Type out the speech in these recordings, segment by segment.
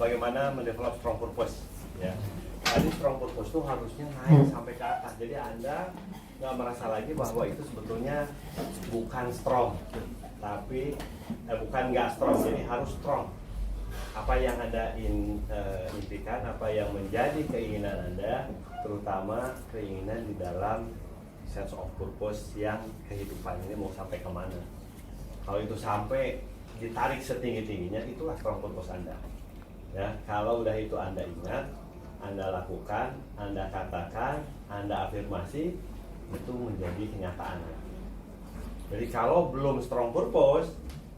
bagaimana mendevelop strong purpose. Ya, tadi strong purpose itu harusnya naik sampai ke atas. Jadi Anda nggak merasa lagi bahwa itu sebetulnya bukan strong, tapi bukan nggak strong. Jadi harus strong. Apa yang Anda impikan, apa yang menjadi keinginan Anda, terutama keinginan di dalam sense of purpose yang kehidupan ini mau sampai kemana. Kalau itu sampai ditarik setinggi-tingginya, itulah strong purpose Anda. Ya, kalau udah itu Anda ingat, Anda lakukan, Anda katakan, Anda afirmasi, itu menjadi kenyataan. Jadi kalau belum strong purpose,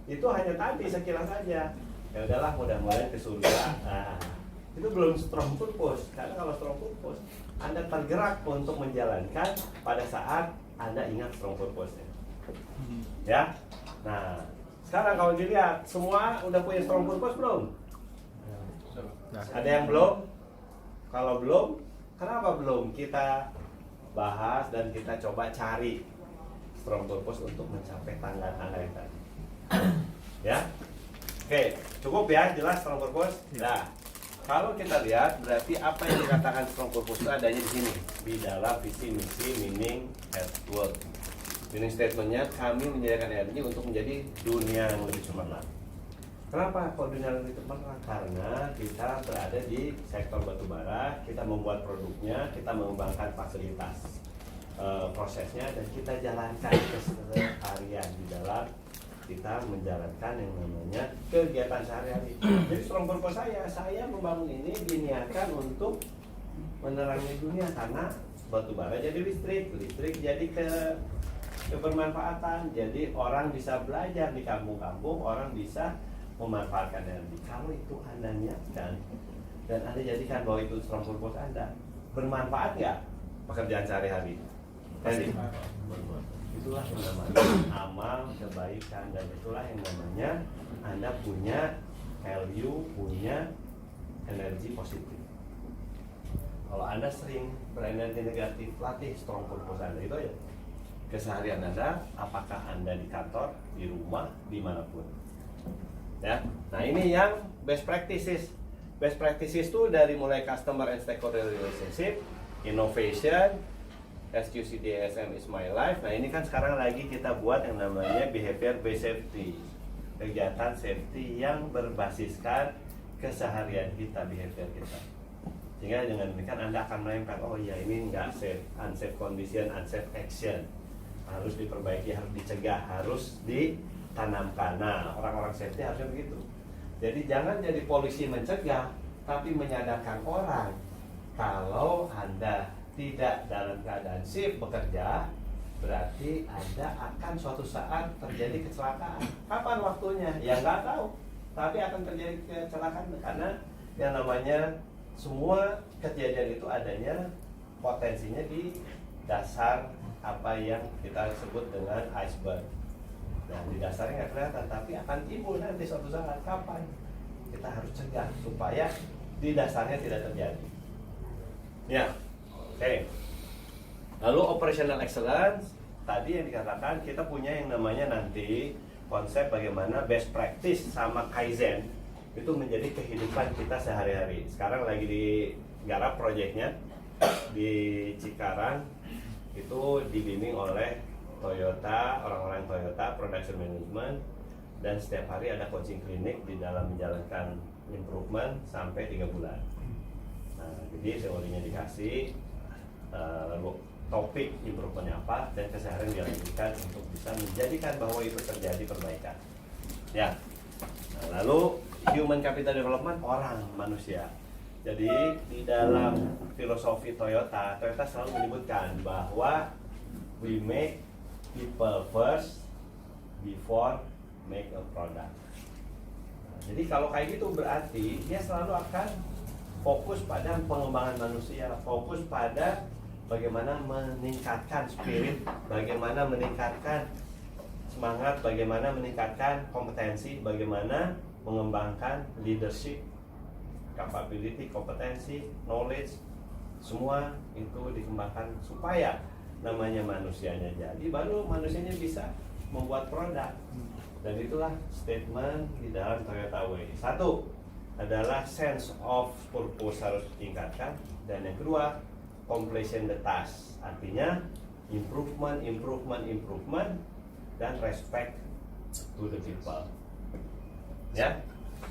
itu hanya tadi sekilas saja. Ya udahlah, mudah-mudahan ke surga. Nah, itu belum strong purpose. Karena kalau strong purpose, Anda tergerak untuk menjalankan pada saat Anda ingat strong purpose-nya. Ya. Nah, sekarang kalau dilihat, semua udah punya strong purpose belum? Ada yang belum? Kalau belum, kenapa belum? Kita bahas dan kita coba cari strong purpose untuk mencapai tangga-tangga yang tadi. Ya. Oke, cukup ya, jelas strong purpose. Nah, kalau kita lihat berarti apa yang dikatakan strong purpose itu adanya di sini, di dalam visi misi meaning at work. Meaning statementnya, kami menyediakan energi untuk menjadi dunia yang lebih cemerlang. Kenapa kok dunia yang lebih cemerlang? Karena kita berada di sektor batubara, kita membuat produknya, kita mengembangkan fasilitas prosesnya, dan kita jalankan keseharian di dalam kita menjalankan yang namanya kegiatan sehari-hari. Jadi strong purpose saya membangun ini diniatkan untuk menerangi dunia, karena batubara jadi listrik jadi kebermanfaatan. Jadi orang bisa belajar di kampung-kampung, orang bisa memanfaatkan energi. Kalau itu Anda niatkan dan Anda jadikan bahwa itu strong purpose Anda, bermanfaat nggak pekerjaan sehari-hari? Itulah yang namanya amal kebaikan, dan itulah yang namanya Anda punya value, punya energi positif. Kalau Anda sering berenergi negatif, latih strong purpose Anda. Itu aja. Keseharian Anda, apakah Anda di kantor, di rumah, dimanapun. Ya. Nah, ini yang best practices. Best practices itu dari mulai customer and stakeholder relationship, innovation, SQCDSM is my life. Nah, ini kan sekarang lagi kita buat yang namanya behavior based safety, kegiatan safety yang berbasiskan keseharian kita, behavior kita. Sehingga dengan demikian Anda akan menempel, oh iya ini nggak safe, unsafe condition, unsafe action, harus diperbaiki, harus dicegah, harus ditanamkan. Nah, orang-orang safety harusnya begitu. Jadi jangan jadi polisi mencegah, tapi menyadarkan orang kalau Anda tidak dalam keadaan sip bekerja, berarti Anda akan suatu saat terjadi kecelakaan. Kapan waktunya? Ya nggak tahu. Tapi akan terjadi kecelakaan karena yang namanya semua kejadian itu adanya potensinya di dasar apa yang kita sebut dengan iceberg. Nah, di dasarnya nggak kelihatan, tapi akan timbul nanti suatu saat. Kapan? Kita harus cegah supaya di dasarnya tidak terjadi. Ya. Oke. Lalu operational excellence, tadi yang dikatakan kita punya yang namanya nanti konsep bagaimana best practice sama kaizen itu menjadi kehidupan kita sehari-hari. Sekarang lagi digarap proyeknya di Cikarang, itu dibimbing oleh Toyota, orang-orang Toyota Production Management, dan setiap hari ada coaching klinik di dalam menjalankan improvement sampai 3 bulan. Nah, jadi teorinya dikasih, lalu topik improvementnya apa, dan keseharian dilanjutkan untuk bisa menjadikan bahwa itu terjadi perbaikan. Ya. Nah, lalu human capital development, orang manusia. Jadi di dalam filosofi Toyota selalu menyebutkan bahwa we make people first before make a product. Nah, jadi kalau kayak gitu berarti dia selalu akan fokus pada pengembangan manusia, fokus pada bagaimana meningkatkan spirit, bagaimana meningkatkan semangat, bagaimana meningkatkan kompetensi, bagaimana mengembangkan leadership, capability, kompetensi, knowledge, semua itu dikembangkan supaya namanya manusianya jadi, baru manusianya bisa membuat produk. Dan itulah statement di dalam Toyota Way. 1. adalah sense of purpose harus ditingkatkan, dan yang kedua completion the task, artinya improvement, dan respect to the people. Ya.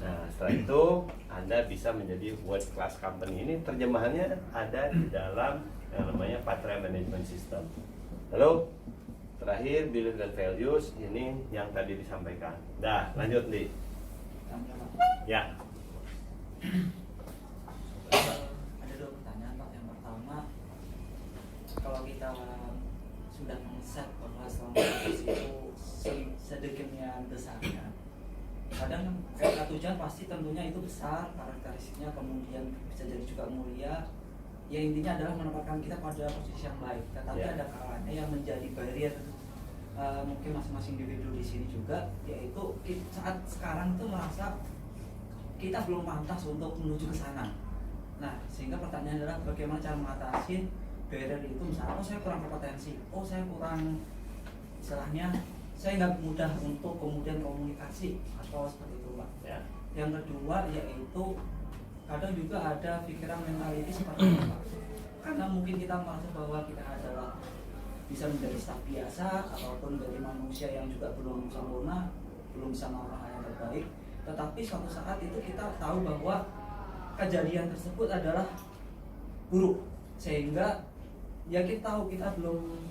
Nah, setelah itu Anda bisa menjadi world class company. Ini terjemahannya ada di dalam yang namanya Patra Management System. Lalu terakhir belief dan values, ini yang tadi disampaikan. Dah, lanjut nih. Ya. Ada dua pertanyaan Pak. Yang pertama, kalau kita sudah men-set bahwa selama itu sedemikian besarnya, kadang kata tujuan pasti tentunya itu besar karakteristiknya, kemudian bisa jadi juga mulia. Ya intinya adalah menempatkan kita pada posisi yang baik. Tetapi ada kalanya yang menjadi barrier mungkin masing-masing individu di sini juga, yaitu saat sekarang itu merasa kita belum pantas untuk menuju ke sana. Nah, sehingga pertanyaan adalah bagaimana cara mengatasi barrier itu. Misalnya, oh saya kurang kompetensi, oh saya kurang, istilahnya saya nggak mudah untuk kemudian komunikasi atau seperti itu Pak. Ya. Yang kedua yaitu kadang juga ada pikiran mentality seperti itu Pak. Karena mungkin kita merasa bahwa kita adalah bisa menjadi staf biasa ataupun menjadi manusia yang juga belum sempurna, belum bisa melakukan hal yang terbaik. Tetapi suatu saat itu kita tahu bahwa kejadian tersebut adalah buruk, sehingga ya kita tahu kita belum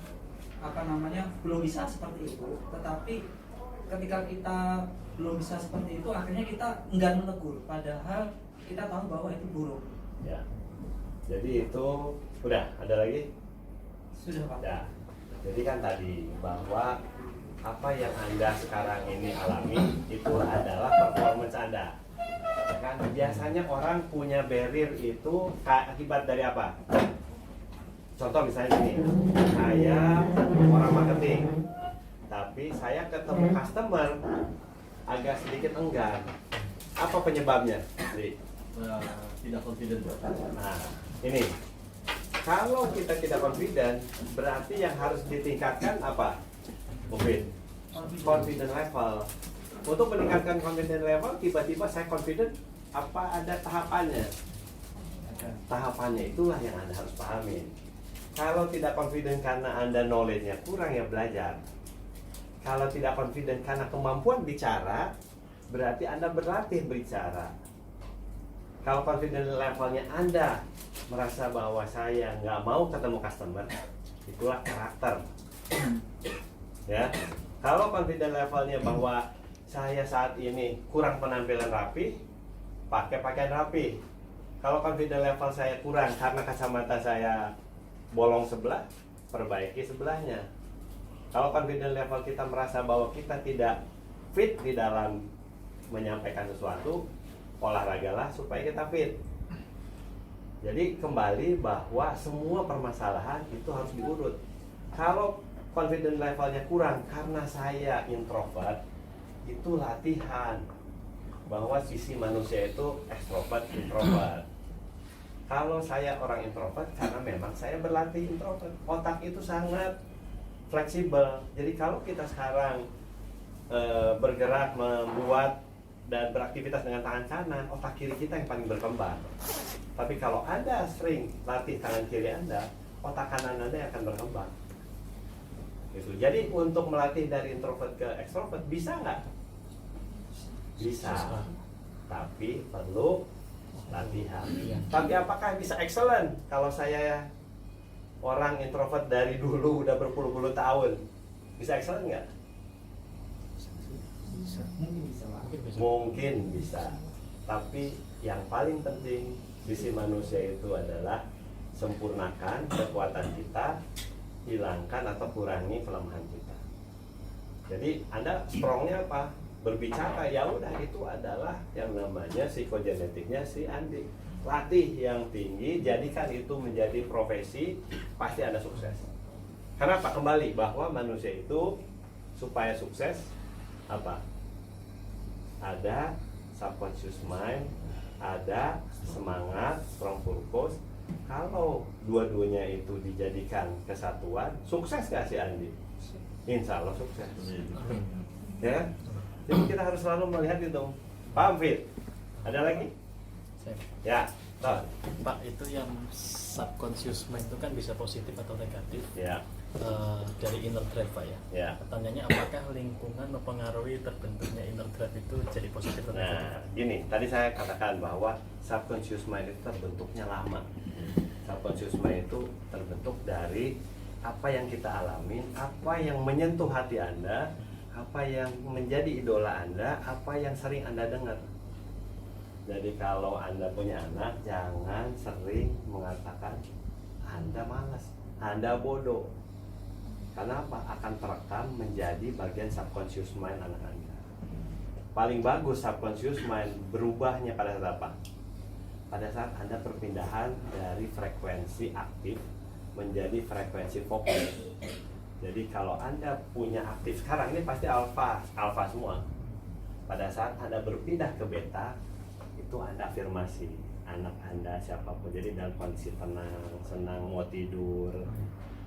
belum bisa seperti itu. Tetapi ketika kita belum bisa seperti itu, akhirnya kita enggan menegur, padahal kita tahu bahwa itu buruk. Ya. Jadi itu udah ada lagi? Sudah Pak. Ya. Jadi kan tadi bahwa apa yang Anda sekarang ini alami itu adalah performance Anda. Kan biasanya orang punya barrier itu akibat dari apa? Contoh misalnya gini, saya orang marketing, tapi saya ketemu customer agak sedikit enggan. Apa penyebabnya? Tidak confident. Nah, ini kalau kita tidak confident, berarti yang harus ditingkatkan apa? Mungkin confident level. Untuk meningkatkan confident level, tiba-tiba saya confident, apa ada tahapannya? Tahapannya itulah yang Anda harus pahami. Kalau tidak confident karena Anda knowledge-nya kurang, ya belajar. Kalau tidak confident karena kemampuan bicara, berarti Anda berlatih berbicara. Kalau confident levelnya Anda merasa bahwa saya nggak mau ketemu customer, itulah karakter. Ya. Kalau confident levelnya bahwa saya saat ini kurang penampilan rapi, pakai pakaian rapi. Kalau confident level saya kurang karena kacamata saya bolong sebelah, perbaiki sebelahnya. Kalau confident level kita merasa bahwa kita tidak fit di dalam menyampaikan sesuatu, olahragalah supaya kita fit. Jadi kembali bahwa semua permasalahan itu harus diurut. Kalau confident levelnya kurang karena saya introvert, itu latihan bahwa sisi manusia itu ekstrovert, introvert. Kalau saya orang introvert karena memang saya berlatih introvert, otak itu sangat fleksibel. Jadi kalau kita sekarang bergerak, membuat dan beraktivitas dengan tangan kanan, otak kiri kita yang paling berkembang. Tapi kalau Anda sering latih tangan kiri Anda, otak kanan Anda yang akan berkembang. Gitu. Jadi untuk melatih dari introvert ke ekstrovert bisa nggak? Bisa. Tapi perlu latihan. Tapi apakah bisa excellent kalau saya orang introvert dari dulu udah berpuluh-puluh tahun? Bisa excellent nggak? Mungkin bisa. Tapi yang paling penting sisi manusia itu adalah sempurnakan kekuatan kita, hilangkan atau kurangi kelemahan kita. Jadi Anda strongnya apa? Berbicara, ya udah itu adalah yang namanya psikogenetiknya si Andi. Latih yang tinggi, jadikan itu menjadi profesi, pasti Anda sukses. Kenapa? Kembali bahwa manusia itu supaya sukses apa? Ada subconscious mind, ada semangat, strong purpose. Kalau dua-duanya itu dijadikan kesatuan, sukses gak si Andi? Insya Allah sukses. Ya, jadi kita harus selalu melihat itu. Paham Fit? Ada lagi? Ya, Ton. Pak, itu yang subconscious mind itu kan bisa positif atau negatif. Ya, Dari inner drive, Pak ya. ya. Pertanyaannya, apakah lingkungan mempengaruhi terbentuknya inner drive itu jadi positif atau negatif? Nah, gini, tadi saya katakan bahwa subconscious mind itu terbentuknya lama. Subconscious mind itu terbentuk dari apa yang kita alamin, apa yang menyentuh hati Anda, apa yang menjadi idola Anda, apa yang sering Anda dengar. Jadi kalau Anda punya anak, jangan sering mengatakan Anda malas, Anda bodoh. Karena apa? Akan terekam menjadi bagian subconscious mind anak Anda. Paling bagus subconscious mind berubahnya pada saat apa? Pada saat Anda perpindahan dari frekuensi aktif menjadi frekuensi fokus. Jadi kalau Anda punya aktif sekarang, ini pasti alfa semua. Pada saat Anda berpindah ke beta, itu Anda afirmasi anak Anda siapapun. Jadi dalam kondisi tenang, senang, mau tidur.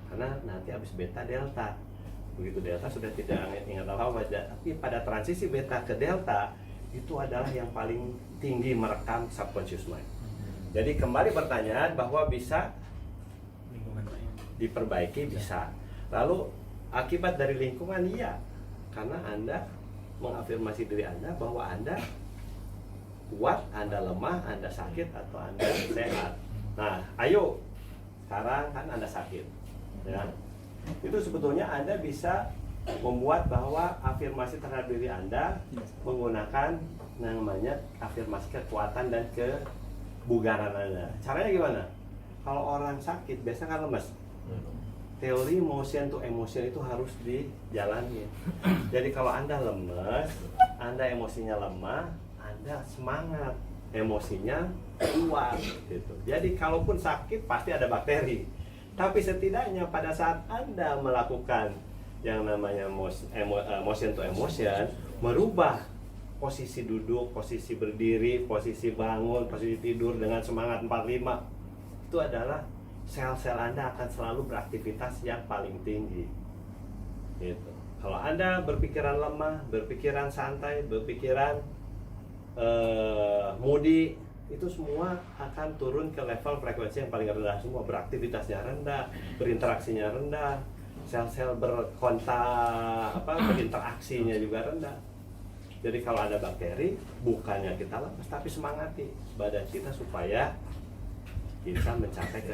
Karena nanti habis beta delta. Begitu delta sudah tidak ingat apa-apa. Tapi pada transisi beta ke delta, itu adalah yang paling tinggi merekam subconscious mind. Jadi kembali pertanyaan bahwa bisa Lingkungan, Pak ya. diperbaiki, bisa. Lalu akibat dari lingkungan, iya. Karena Anda mengafirmasi diri Anda bahwa Anda kuat, Anda lemah, Anda sakit, atau Anda sehat. Nah, ayo sekarang kan Anda sakit, ya. Itu sebetulnya Anda bisa membuat bahwa afirmasi terhadap diri Anda menggunakan namanya afirmasi kekuatan dan kebugaran Anda. Caranya gimana? Kalau orang sakit biasanya kan lemas. Teori motion to emotion itu harus dijalani. Jadi kalau Anda lemes, Anda emosinya lemah, Anda semangat, emosinya kuat gitu. Jadi kalaupun sakit pasti ada bakteri. Tapi setidaknya pada saat Anda melakukan yang namanya motion to emotion, merubah posisi duduk, posisi berdiri, posisi bangun, posisi tidur dengan semangat 45, itu adalah sel-sel Anda akan selalu beraktivitas yang paling tinggi gitu. Kalau Anda berpikiran lemah, berpikiran santai, berpikiran moody, itu semua akan turun ke level frekuensi yang paling rendah semua. Beraktivitasnya rendah, berinteraksinya rendah, sel-sel berinteraksinya juga rendah. Jadi kalau ada bakteri, bukannya kita lepas, tapi semangati badan kita supaya kita mencapai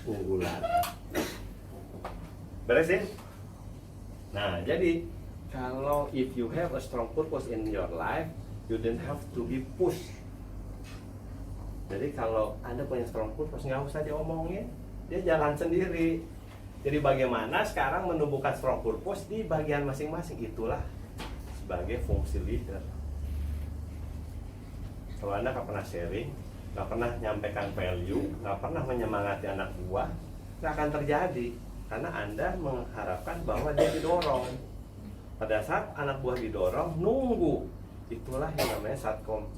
keunggulan. Beresin? Nah, jadi kalau if you have a strong purpose in your life, you don't have to be pushed. Jadi kalau Anda punya strong purpose, nggak usah diomongin, dia jalan sendiri. Jadi bagaimana sekarang menumbuhkan strong purpose di bagian masing-masing, itulah sebagai fungsi leader. Kalau Anda nggak pernah sharing, nggak pernah nyampaikan value, nggak pernah menyemangati anak buah, nggak akan terjadi. Karena Anda mengharapkan bahwa dia didorong. Pada saat anak buah didorong, nunggu. Itulah yang namanya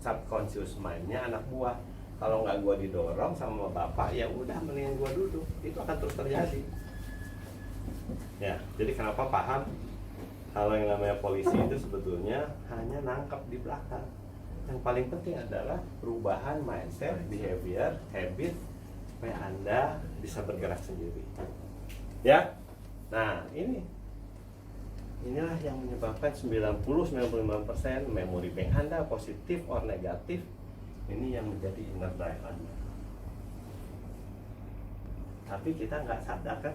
subconscious mind-nya anak buah. Kalau nggak gua didorong sama bapak, ya udah mendingan gua duduk. Itu akan terus terjadi. Ya, jadi kenapa paham kalau yang namanya polisi itu sebetulnya hanya nangkap di belakang. Yang paling penting adalah perubahan mindset, behavior, habit supaya Anda bisa bergerak sendiri. Ya. Nah, inilah yang menyebabkan 90-95% memori bank Anda positif or negatif. Ini yang menjadi inner drive Anda. Tapi kita nggak sadar kan?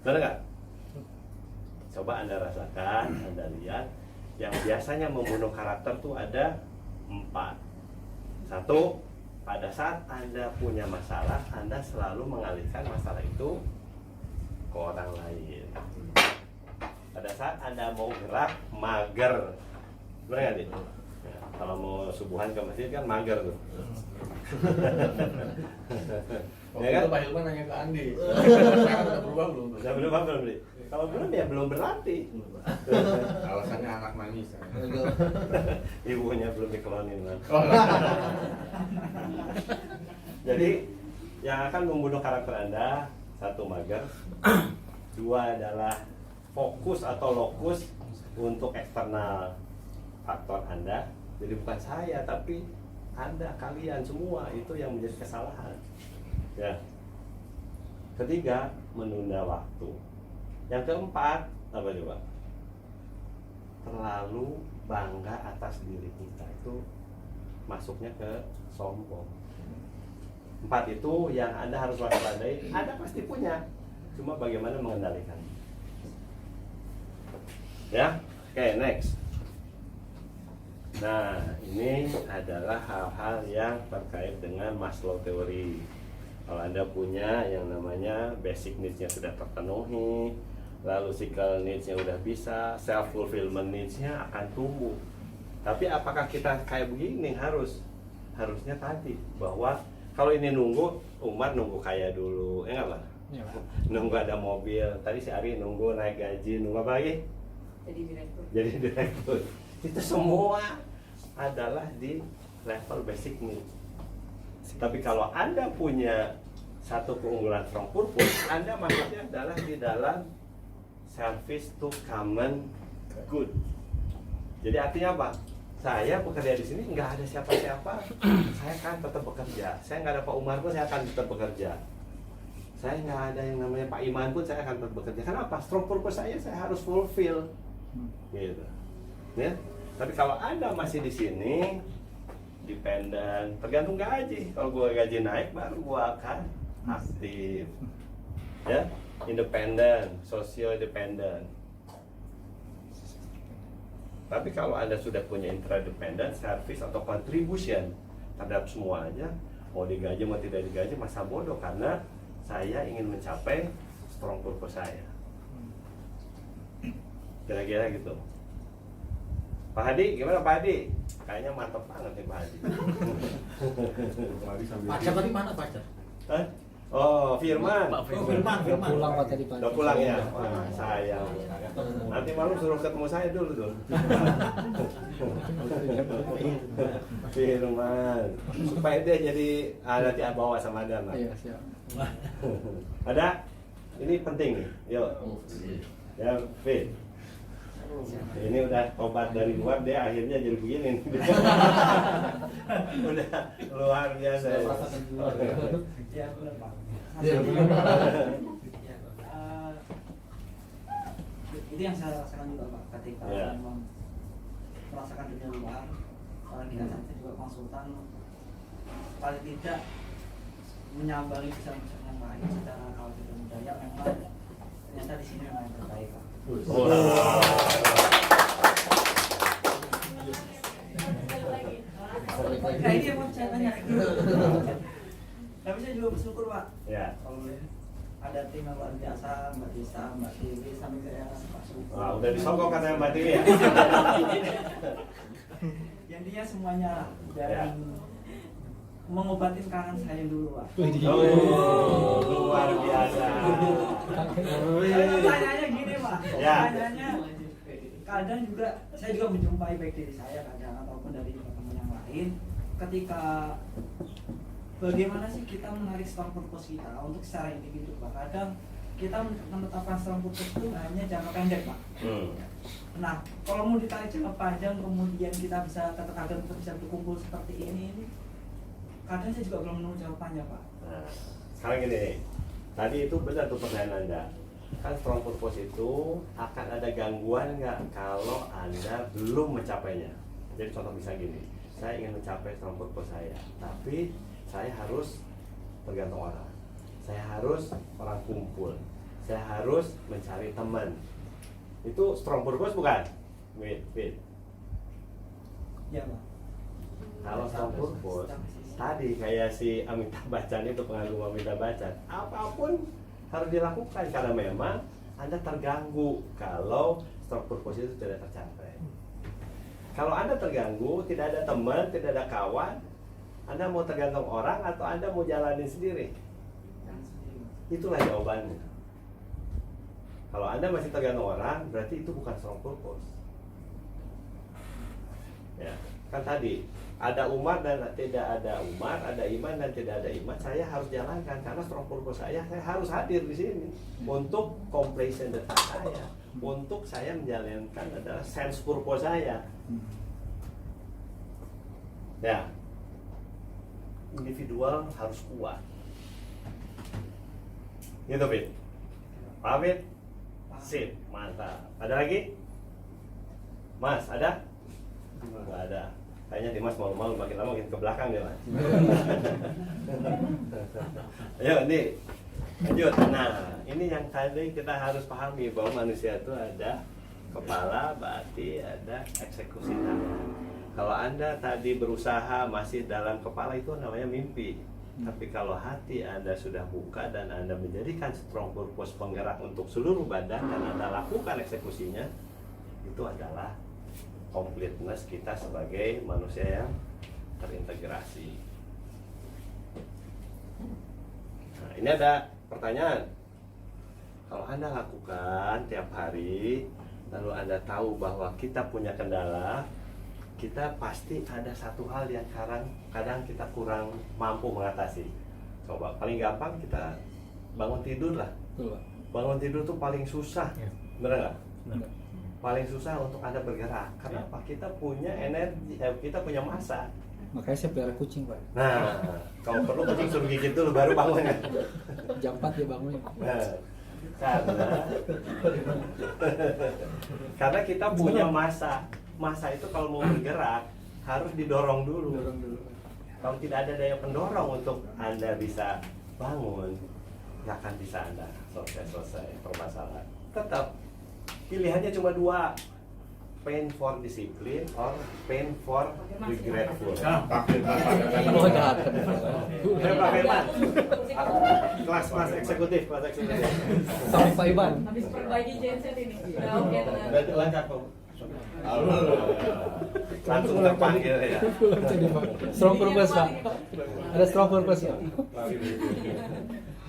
Benar nggak? Coba Anda rasakan, Anda lihat. Yang biasanya membunuh karakter tuh ada 4. 1, pada saat Anda punya masalah, Anda selalu mengalihkan masalah itu ke orang lain. Pada saat Anda mau gerak, mager. Benar nggak, Dik? Ya, kalau mau subuhan ke masjid kan mager tuh. Waktu Ya kan? itu Pak Hilman nanya ke Andi, sekarang udah berubah belum? Udah berubah belum, Dik? Kalau belum ya belum berlatih. Alasannya anak nangis. Ibunya belum diklonin kan. Oh, Jadi yang akan membunuh karakter Anda, 1, mager. 2 adalah fokus atau lokus untuk eksternal faktor Anda. Jadi bukan saya, tapi Anda, kalian semua itu yang menjadi kesalahan. Ya. Ketiga, menunda waktu. Yang keempat, apa coba? Terlalu bangga atas diri kita, itu masuknya ke sombong. 4 itu yang Anda harus waspadai. Anda pasti punya, cuma bagaimana mengendalikan. Ya, oke, next. Nah, ini adalah hal-hal yang terkait dengan Maslow teori. Kalau Anda punya yang namanya basic needs-nya sudah terpenuhi, lalu cycle needs-nya udah bisa, self fulfillment needs-nya akan tumbuh. Tapi apakah kita kayak begini? Harusnya tadi bahwa kalau ini nunggu, Umar nunggu kaya dulu, enggak Pak? Ya, Pak. Nunggu ada mobil. Tadi si Ari nunggu naik gaji, nunggu apa lagi? Jadi direktur. Itu semua adalah di level basic needs. Tapi kalau Anda punya satu keunggulan strong purpose, Anda maksudnya adalah di dalam service to common good. Jadi artinya apa? Saya bekerja di sini nggak ada siapa-siapa, saya akan tetap bekerja. Saya nggak ada Pak Umar pun saya akan tetap bekerja. Saya nggak ada yang namanya Pak Iman pun saya akan tetap bekerja. Kenapa? Strong purpose saya harus fulfill, gitu. Ya. Tapi kalau Anda masih di sini, dependent, tergantung gaji. Kalau gua gaji naik, baru gua akan aktif. Ya, independent, social dependent. Tapi kalau Anda sudah punya interdependent, service atau contribution terhadap semuanya, mau digaji mau tidak digaji, masa bodoh, karena saya ingin mencapai strong purpose saya. Kira-kira gitu. Pak Hadi, gimana Pak Hadi? Kayaknya mantap banget nih Pak Hadi. Pacar tadi mana pacar? Hah? Oh, Firman. Pak Oh, Firman. Firman. Pulang Pak tadi Pak. Udah pulang ya? Wah, sayang. Nanti malam suruh ketemu saya dulu dong. Firman. Supaya dia jadi nanti bawa sama Anda, Mas. Iya, siap. Ada? Ini penting nih. Yuk. Ya, Fit. Ini udah obat dari luar, dia akhirnya jadi begini. Udah luar biasa. Saya merasakan di luar. Ya benar Pak. Iya, Ya, benar. itu yang saya rasakan juga Pak, ketika Ya. memang merasakan dunia luar. Kalau kita sampai juga konsultan, paling tidak menyambangi bisa-bisa yang lain secara kalau kita budaya memang ternyata di sini memang yang terbaik Pak. Nah ini yang mau saya tanya. Tapi saya juga bersyukur Pak. Ya. Kalau ada tim yang luar biasa, Mbak Disa, Mbak Dewi, sampai ke Pak Suko. Wah, udah disogok katanya Mbak Dewi ya. Yang dia semuanya dari mengobatin kangen saya dulu Pak. Oh, luar biasa. Pertanyaannya gini Pak, Ya. pertanyaannya kadang juga saya juga menjumpai baik diri saya kadang ataupun dari teman-teman yang lain, ketika bagaimana sih kita menarik strong purpose kita untuk secara individu Pak. Kadang kita menetapkan strong purpose itu hanya jangka pendek Pak. Nah, kalau mau ditarik jangka panjang kemudian kita bisa katakan bisa berkumpul seperti ini kadang saya juga belum menemu jawabannya Pak. Nah, sekarang gini, tadi itu benar tuh pertanyaan Anda. Kan strong purpose itu akan ada gangguan nggak kalau Anda belum mencapainya. Jadi contoh bisa gini, saya ingin mencapai strong purpose saya, tapi saya harus tergantung orang. Saya harus orang kumpul. Saya harus mencari teman. Itu strong purpose bukan? Wait. Iya Pak. Kalau strong purpose, tadi kayak si Amitabh Bachchan itu, pengagum Amitabh Bachchan, apapun harus dilakukan karena memang Anda terganggu kalau strong purpose itu tidak tercapai. Kalau Anda terganggu, tidak ada teman, tidak ada kawan, Anda mau tergantung orang atau Anda mau jalanin sendiri? Itulah jawabannya. Kalau Anda masih tergantung orang, berarti itu bukan strong purpose. Ya, kan tadi ada Umar dan tidak ada Umar, ada Iman dan tidak ada Iman. Saya harus jalankan karena strong purpose saya harus hadir di sini untuk completion the task saya, untuk saya menjalankan adalah sense purpose saya. Ya, individual harus kuat. Gitu, Fit. Paham, Fit? Sip, mantap. Ada lagi? Mas, ada? Nggak ada. Kayaknya Dimas malu-malu, makin lama makin ke belakang dia, Mas. Ayo, ini lanjut. Nah, ini yang tadi kita harus pahami bahwa manusia itu ada kepala, berarti ada eksekusi tangan. Kalau Anda tadi berusaha masih dalam kepala, itu namanya mimpi. Tapi kalau hati Anda sudah buka dan Anda menjadikan strong purpose penggerak untuk seluruh badan dan Anda lakukan eksekusinya, itu adalah completeness kita sebagai manusia yang terintegrasi. Nah, ini ada pertanyaan. Kalau Anda lakukan tiap hari, lalu Anda tahu bahwa kita punya kendala, kita pasti ada satu hal yang kadang kita kurang mampu mengatasi. Coba paling gampang kita bangun tidur lah. Bangun tidur tuh paling susah, Ya. benar nggak? Benar. Paling susah untuk Anda bergerak. Kenapa? Kita punya energi, kita punya massa. Makanya saya pelihara kucing, Pak. Nah, kalau perlu kucing suruh gigit dulu baru bangun ya. Jam 4 dia bangun. Nah, karena kita punya massa. Massa itu kalau mau bergerak harus didorong dulu. Kalau tidak ada daya pendorong untuk Anda bisa bangun, nggak akan bisa Anda selesai permasalahan. Tetap pilihannya cuma dua, pain for discipline or pain for regretful. Oh, jahat. Ya, Pak Firman, kelas eksekutif. Sama Pak Iban. Habis perbaiki genset ini. Ya, oke, tenang. Udah lancar kok. Langsung terpanggil ya. Strong purpose, Pak. Ada strong purpose, Pak.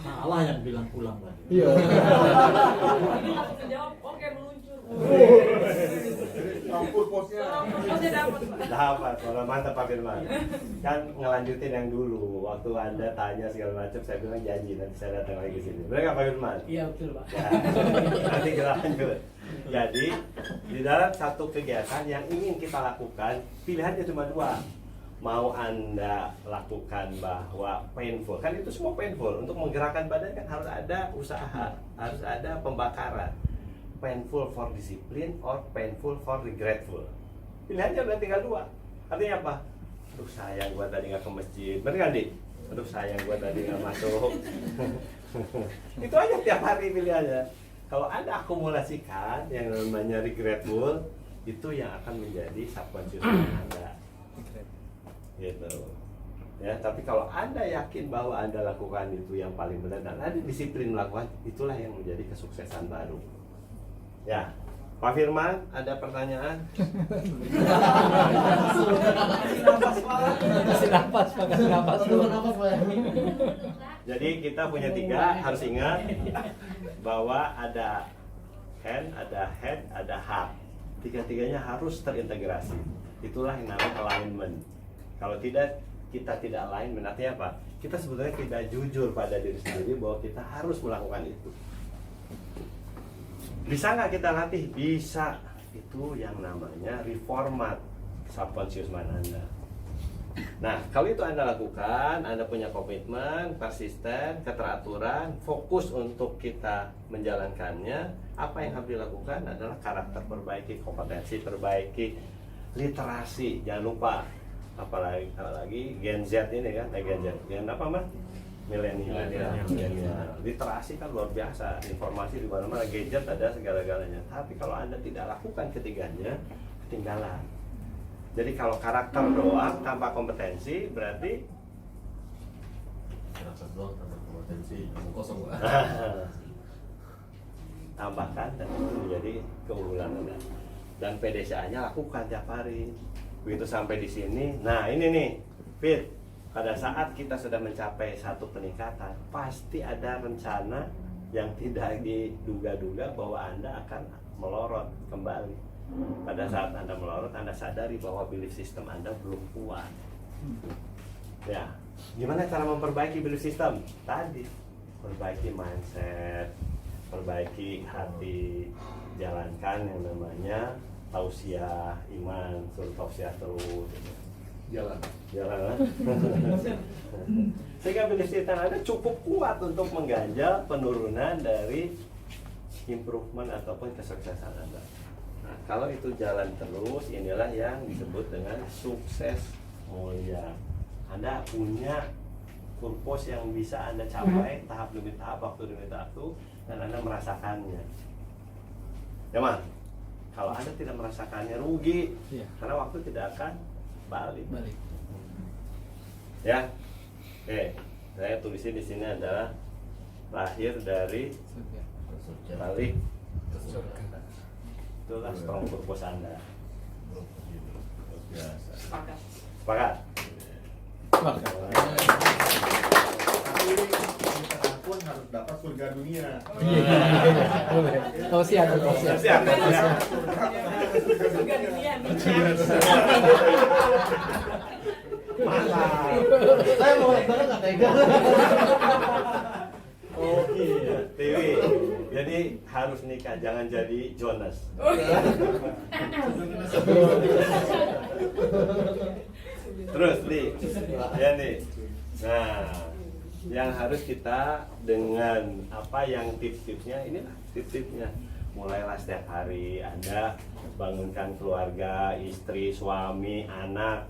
Salah yang bilang pulang Pak. Iya. Ini langsung menjawab, oke, meluncur. Campur posnya. Pasti dapat, Pak. Dapat, kalau mantap Pak Firman. Kan ngelanjutin yang dulu. Waktu Anda tanya segala macam, saya bilang janji nanti saya datang lagi ke sini. Benar nggak Pak Firman? Iya, betul, Pak. Ya, nanti kita lanjut. Jadi di dalam satu kegiatan yang ingin kita lakukan, pilihannya cuma dua. Mau Anda lakukan bahwa painful, kan itu semua painful. Untuk menggerakkan badan kan harus ada usaha, harus ada pembakaran. Painful for discipline or painful for regretful. Pilihannya udah tinggal dua. Artinya apa? Aduh sayang gua tadi nggak ke masjid, bener kan Dik? Aduh sayang gua tadi nggak masuk. Itu aja tiap hari pilihannya. Kalau Anda akumulasikan yang namanya regretful, itu yang akan menjadi subconscious Anda. Gitu. Ya, tapi kalau Anda yakin bahwa Anda lakukan itu yang paling benar dan Anda disiplin melakukan, itulah yang menjadi kesuksesan baru. Ya, Pak Firman, ada pertanyaan? Kasih nafas, Pak. Kasih nafas. Jadi kita punya tiga, harus ingat bahwa ada hand, ada heart. Tiga-tiganya harus terintegrasi. Itulah yang namanya alignment. Kalau tidak, kita tidak alignment, artinya apa? Kita sebetulnya tidak jujur pada diri sendiri bahwa kita harus melakukan itu. Bisa nggak kita latih? Bisa. Itu yang namanya reformat subconscious mind Anda. Nah, kalau itu Anda lakukan, Anda punya komitmen, persisten, keteraturan, fokus untuk kita menjalankannya. Apa yang harus dilakukan adalah karakter perbaiki, kompetensi perbaiki, literasi. Jangan lupa, apalagi Gen Z ini kan, Gen apa Mas? Milenial. Literasi kan luar biasa, informasi di mana-mana, gadget ada segala-galanya. Tapi kalau Anda tidak lakukan ketiganya, ketinggalan. Jadi kalau karakter doang tanpa kompetensi berarti Karakter doang tanpa kompetensi, kosong Pak. tambahkan dan itu menjadi keunggulan Anda. Dan PDCA-nya lakukan tiap hari. Begitu sampai di sini, nah ini nih, Fit. Pada saat kita sudah mencapai satu peningkatan, pasti ada rencana yang tidak diduga-duga bahwa Anda akan melorot kembali. Pada saat Anda melorot, Anda sadari bahwa belief system Anda belum kuat. Ya, gimana cara memperbaiki belief system? Tadi, perbaiki mindset, perbaiki hati, jalankan yang namanya tausiah iman, suruh tausiah terus. Jalan. Jalan. Sehingga belief system Anda cukup kuat untuk mengganjal penurunan dari improvement ataupun kesuksesan Anda. Nah, kalau itu jalan terus, inilah yang disebut dengan sukses mulia. Anda punya purpose yang bisa Anda capai tahap demi tahap, waktu demi waktu, dan Anda merasakannya. Ya, Mas? Kalau Anda tidak merasakannya, rugi. Iya. Karena waktu tidak akan balik. Balik. Ya. Oke, saya tulisin di sini adalah lahir dari balik. Itulah strong purpose Anda. Biasa. Sepakat. Sepakat? Sepakat. Tapi ini kita pun harus dapat surga dunia. Oh siap, oh siap. Siap, ya. Surga dunia nih. Saya mau banget nggak tega. Oh iya, Tiwi. Jadi harus nikah, jangan jadi Jonas. Terus nih, ya nih. Nah, yang harus kita dengan apa yang tips-tipsnya, inilah tips-tipsnya. Mulailah setiap hari Anda bangunkan keluarga, istri, suami, anak.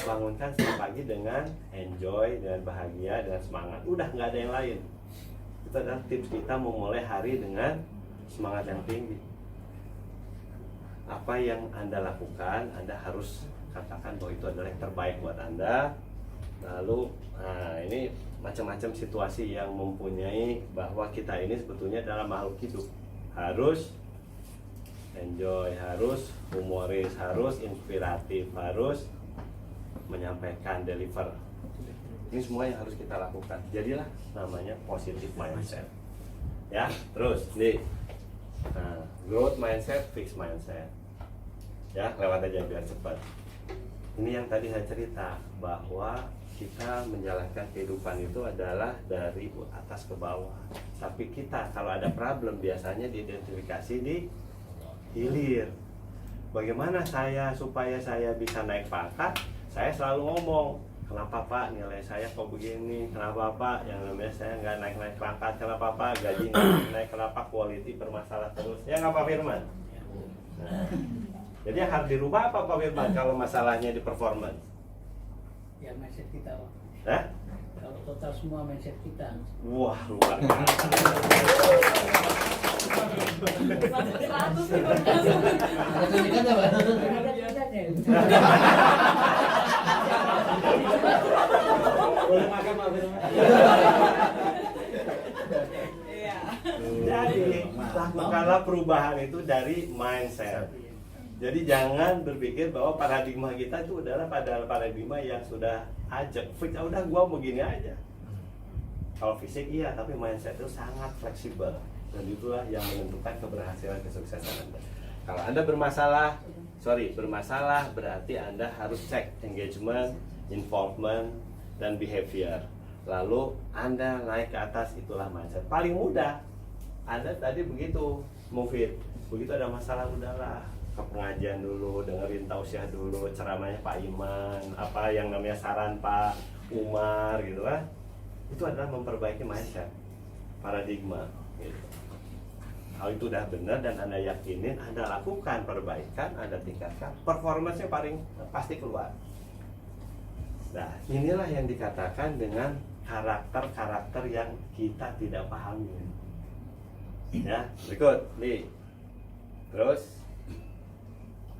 Bangunkan setiap pagi dengan enjoy, dengan bahagia, dengan semangat. Udah nggak ada yang lain. Itu adalah tips kita memulai hari dengan semangat yang tinggi. Apa yang Anda lakukan, Anda harus katakan bahwa itu adalah yang terbaik buat Anda. Lalu, nah ini macam-macam situasi yang mempunyai bahwa kita ini sebetulnya adalah makhluk hidup. Harus enjoy, harus humoris, harus inspiratif, harus menyampaikan, deliver. Ini semua yang harus kita lakukan. Jadilah namanya positive mindset. Ya, terus nih. Nah, growth mindset, fixed mindset. Ya, lewat aja biar cepat. Ini yang tadi saya cerita bahwa kita menjalankan kehidupan itu adalah dari atas ke bawah. Tapi kita kalau ada problem biasanya diidentifikasi di hilir. Bagaimana supaya saya bisa naik pangkat? Saya selalu ngomong, kenapa Pak nilai saya kok begini, kenapa Pak yang namanya saya nggak naik-naik pangkat, kenapa Pak gaji nggak naik, kenapa quality bermasalah terus, ya nggak Pak Firman? Nah, jadi yang harus dirubah apa Pak Firman kalau masalahnya di performance? Ya mindset kita, Pak. Hah? Kalau total semua mindset kita. Wah, luar biasa. Ada tunjukkan apa? Ada biasanya. Boleh makan Pak Firman. Iya. Jadi lakukanlah perubahan itu dari mindset. Jadi jangan berpikir bahwa paradigma kita itu adalah paradigma yang sudah ajak, fix, udah gua begini aja. Kalau fisik iya, tapi mindset itu sangat fleksibel dan itulah yang menentukan keberhasilan kesuksesan Anda. Kalau Anda bermasalah berarti Anda harus cek engagement, involvement, dan behavior. Lalu Anda naik ke atas, itulah mindset. Paling mudah, Anda tadi begitu move it. Begitu ada masalah, udahlah ke pengajian dulu, dengerin tausiah dulu, ceramahnya Pak Iman, apa yang namanya saran Pak Umar gitu kan. Itu adalah memperbaiki mindset, paradigma gitu. Kalau itu udah benar dan Anda yakinin, Anda lakukan perbaikan, Anda tingkatkan, performanya paling pasti keluar. Nah, inilah yang dikatakan dengan karakter-karakter yang kita tidak pahami. Ya, berikut nih. Terus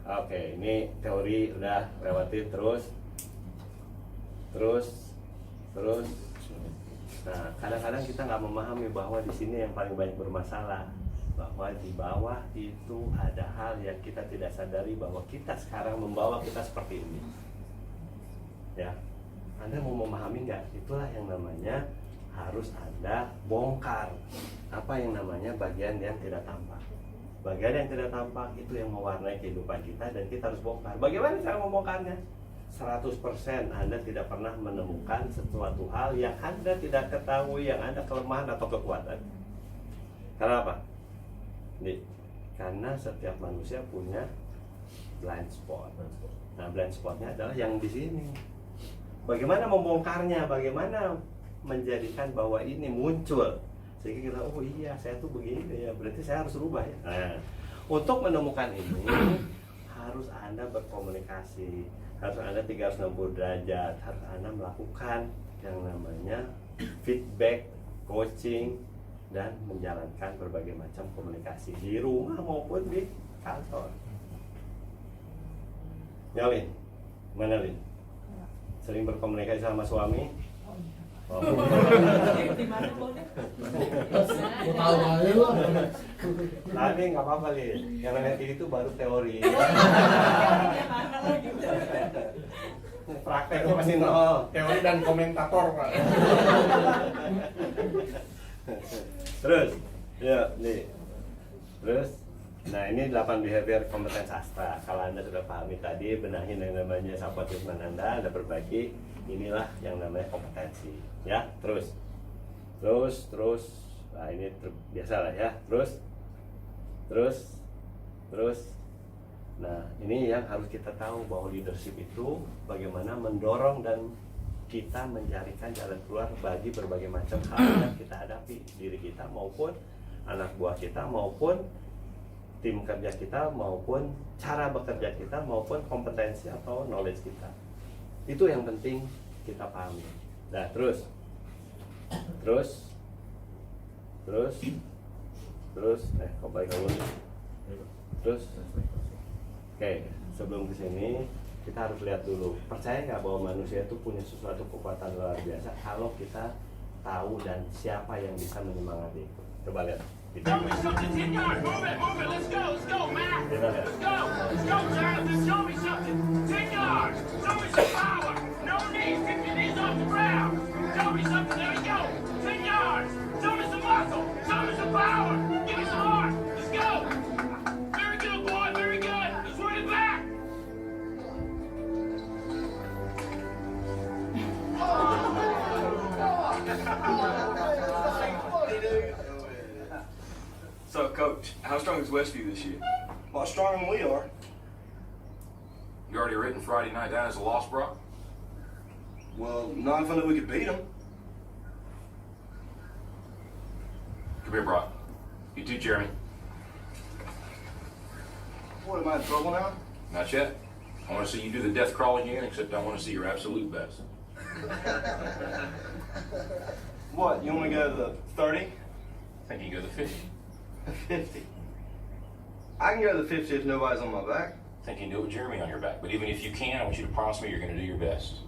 oke, ini teori udah lewatin terus. Nah, kadang-kadang kita nggak memahami bahwa di sini yang paling banyak bermasalah, bahwa di bawah itu ada hal yang kita tidak sadari bahwa kita sekarang membawa kita seperti ini. Ya, Anda mau memahami nggak? Itulah yang namanya harus Anda bongkar. Apa yang namanya bagian yang tidak tampak. Bagian yang tidak tampak itu yang mewarnai kehidupan kita dan kita harus bongkar. Bagaimana cara membongkarnya? 100% Anda tidak pernah menemukan sesuatu hal yang Anda tidak ketahui, yang Anda kelemahan atau kekuatan. Karena apa? Nih, karena setiap manusia punya blind spot. Nah, blind spotnya adalah yang di sini. Bagaimana membongkarnya, bagaimana menjadikan bahwa ini muncul sehingga kita, oh iya saya tuh begini ya, berarti saya harus rubah ya. Nah, untuk menemukan ini harus Anda berkomunikasi, harus Anda 360 derajat, harus Anda melakukan yang namanya feedback, coaching, dan menjalankan berbagai macam komunikasi di rumah maupun di kantor. Nyalin, mana Lin? Sering berkomunikasi sama suami? Oh. Di mana boleh? Tahu aja lo. Tapi nggak apa-apa Lin, yang namanya itu baru teori. Di mana lo gitu? Prakteknya masih nol. Teori dan komentator, Pak. Terus, ya nih. Terus, nah ini 8 behavior kompeten sastra. Kalau Anda sudah pahami tadi, benahin yang namanya self-assessment Anda perbaiki. Inilah yang namanya kompetensi. Ya, terus. Nah ini biasa lah ya. Terus. Nah ini yang harus kita tahu bahwa leadership itu bagaimana mendorong dan kita mencarikan jalan keluar bagi berbagai macam hal yang kita hadapi, diri kita maupun anak buah kita maupun tim kerja kita maupun cara bekerja kita maupun kompetensi atau knowledge kita. Itu yang penting kita pahami. Nah terus kok balik dulu nih. Terus oke, sebelum kesini kita harus lihat dulu, percaya nggak bahwa manusia itu punya sesuatu kekuatan luar biasa kalau kita tahu dan siapa yang bisa menyemangati. Coba lihat. Show me something, 10 yards, move it, let's go, Matt. Kita lihat. Let's go, Jonathan, show me something, 10 yards, show me some power, no knees, keep your knees off the ground, show me something, there you go, 10 yards, show me some muscle, show me some power, give me some heart, let's go. Very good, boy, very good, let's run it back. So, Coach, how strong is Westview this year? A lot stronger than we are. You already written Friday night down as a loss, Brock? Well, not if I knew we could beat them. Come here, Brock. You too, Jeremy. What, am I in trouble now? Not yet. I want to see you do the death crawl again, except I want to see your absolute best. What, you want me to go to the 30? I think you can go the 50. 50. I can go to the 50 if nobody's on my back. I think you can do it with Jeremy on your back. But even if you can, I want you to promise me you're going to do your best.